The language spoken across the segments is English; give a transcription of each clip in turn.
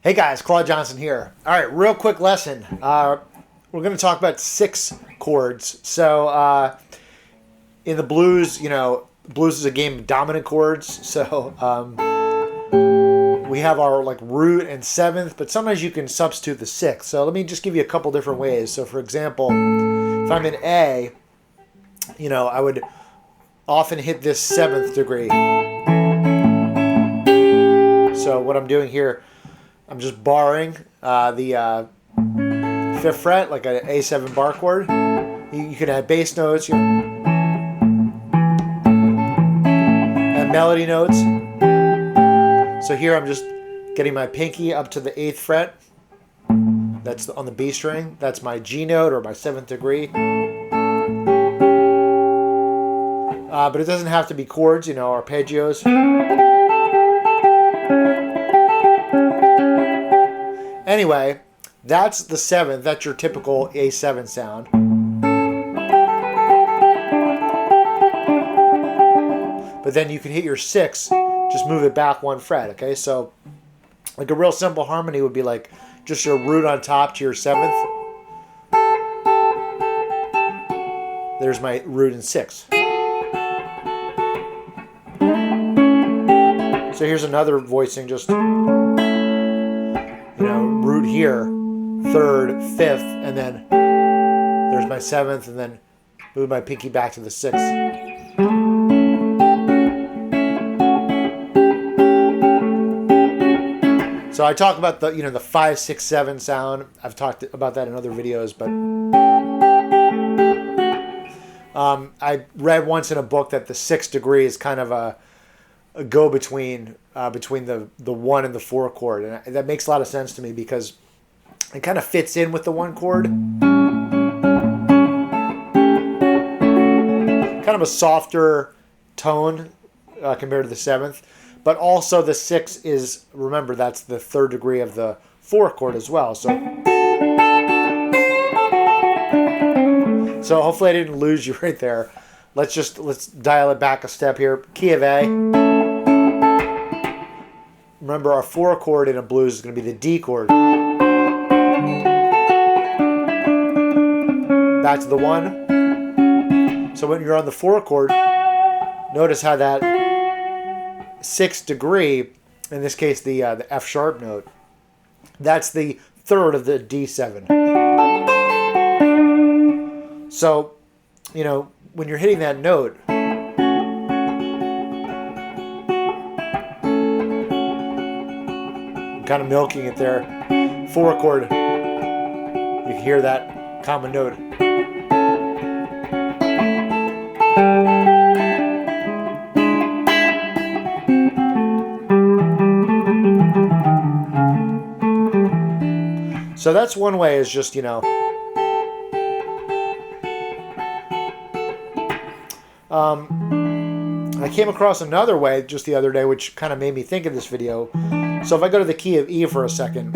Hey guys, Claude Johnson here. All right, real quick lesson. We're going to talk about 6 chords. So in the blues, blues is a game of dominant chords. So we have our like root and 7th, but sometimes you can substitute the 6th. So let me just give you a couple different ways. So for example, if I'm in A, I would often hit this 7th degree. So what I'm doing here, I'm just barring the 5th fret, like an A7 bar chord. You can add bass notes, and melody notes. So here I'm just getting my pinky up to the 8th fret. That's on the B string. That's my G note or my 7th degree. But it doesn't have to be chords, arpeggios. Anyway, that's the 7th. That's your typical A7 sound. But then you can hit your 6th, just move it back 1 fret, okay? So like a real simple harmony would be like just your root on top to your 7th. There's my root and 6th. So here's another voicing, just root here, 3rd, 5th, and then there's my 7th, and then move my pinky back to the 6th. So I talk about the 5, 6, 7 sound. I've talked about that in other videos, but I read once in a book that the 6th degree is kind of a go-between between the 1 and the 4 chord, and that makes a lot of sense to me because it kind of fits in with the 1 chord. Kind of a softer tone compared to the 7th, but also the 6 is, remember, that's the 3rd degree of the 4 chord as well. So hopefully I didn't lose you right there. Let's dial it back a step here. Key of A. Remember, our 4 chord in a blues is going to be the D chord. Back to the 1. So when you're on the 4 chord, notice how that 6th degree, in this case the F sharp note, that's the 3rd of the D7. So, when you're hitting that note, kind of milking it there. 4 chord, you can hear that common note. So that's one way, is just, I came across another way just the other day, which kind of made me think of this video. So if I go to the key of E for a second,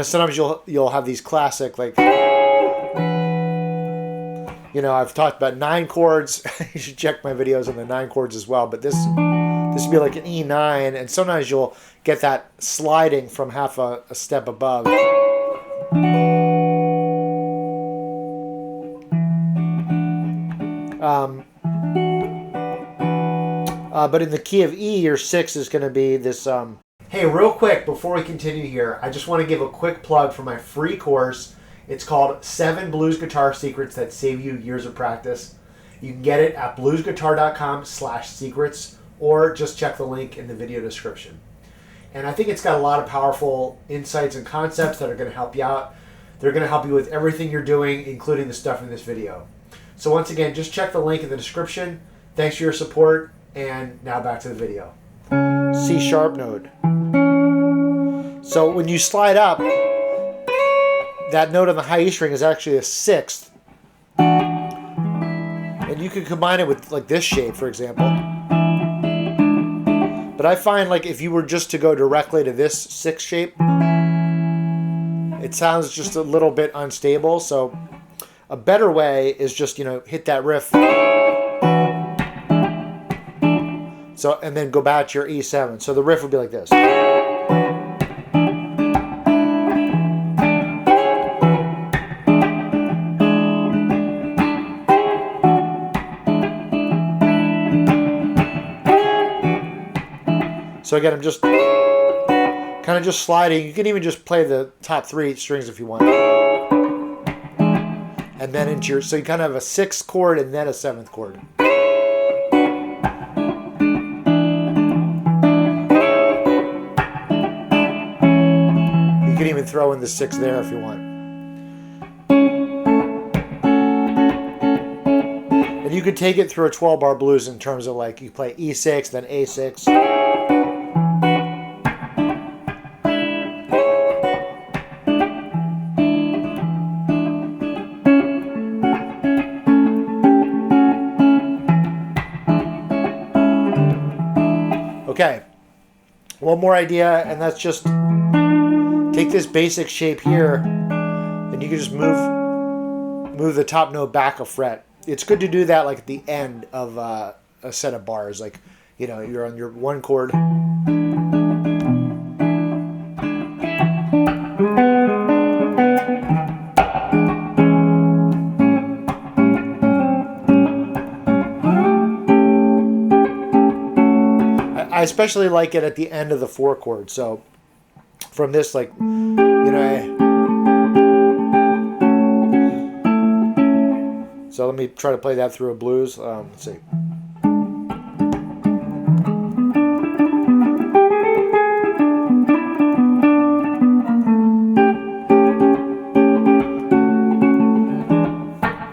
sometimes you'll have these classic, like, I've talked about 9 chords. You should check my videos on the 9 chords as well. But this would be like an E9, and sometimes you'll get that sliding from half a step above. But in the key of E, your 6 is going to be this. Hey, real quick, before we continue here, I just want to give a quick plug for my free course. It's called 7 Blues Guitar Secrets That Save You Years of Practice. You can get it at BluesGuitar-Com/secrets, or just check the link in the video description. And I think it's got a lot of powerful insights and concepts that are going to help you out. They're going to help you with everything you're doing, including the stuff in this video. So once again, just check the link in the description. Thanks for your support, and now back to the video. C sharp note. So when you slide up, that note on the high E string is actually a 6th. And you can combine it with like this shape, for example. But I find, like, if you were just to go directly to this 6th shape, it sounds just a little bit unstable. So a better way is just, hit that riff. So, and then go back to your E7. So the riff would be like this. So again, I'm just kind of just sliding. You can even just play the top 3 strings if you want. And then into your, so you kind of have a 6th chord and then a 7th chord. You can even throw in the 6th there if you want. And you could take it through a 12-bar blues in terms of like you play E6, then A6. Okay, one more idea, and that's just take this basic shape here, and you can just move the top note back a fret. It's good to do that like at the end of a set of bars, like, you know, you're on your 1 chord. I especially like it at the end of the 4 chord. So from this, like, you know, so let me try to play that through a blues. Let's see.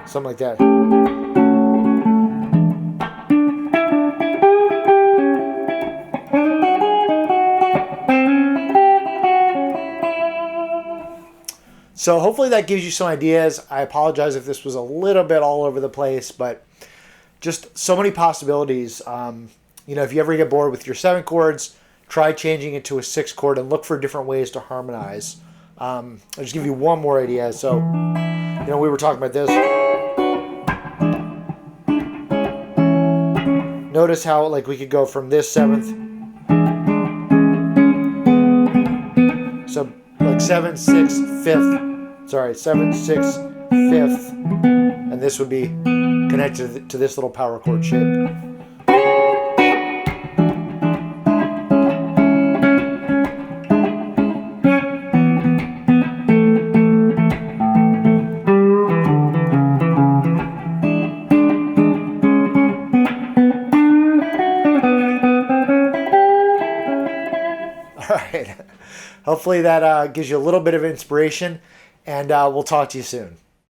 Something like that. So hopefully that gives you some ideas. I apologize if this was a little bit all over the place, but just so many possibilities. You know, if you ever get bored with your 7 chords, try changing it to a 6 chord and look for different ways to harmonize. I'll just give you one more idea. So, you know, we were talking about this. Notice how, like, we could go from this 7th. So, like 7, 6, 5th. Sorry, 7, 6, 5th. And this would be connected to this little power chord shape. All right. Hopefully that gives you a little bit of inspiration, and we'll talk to you soon.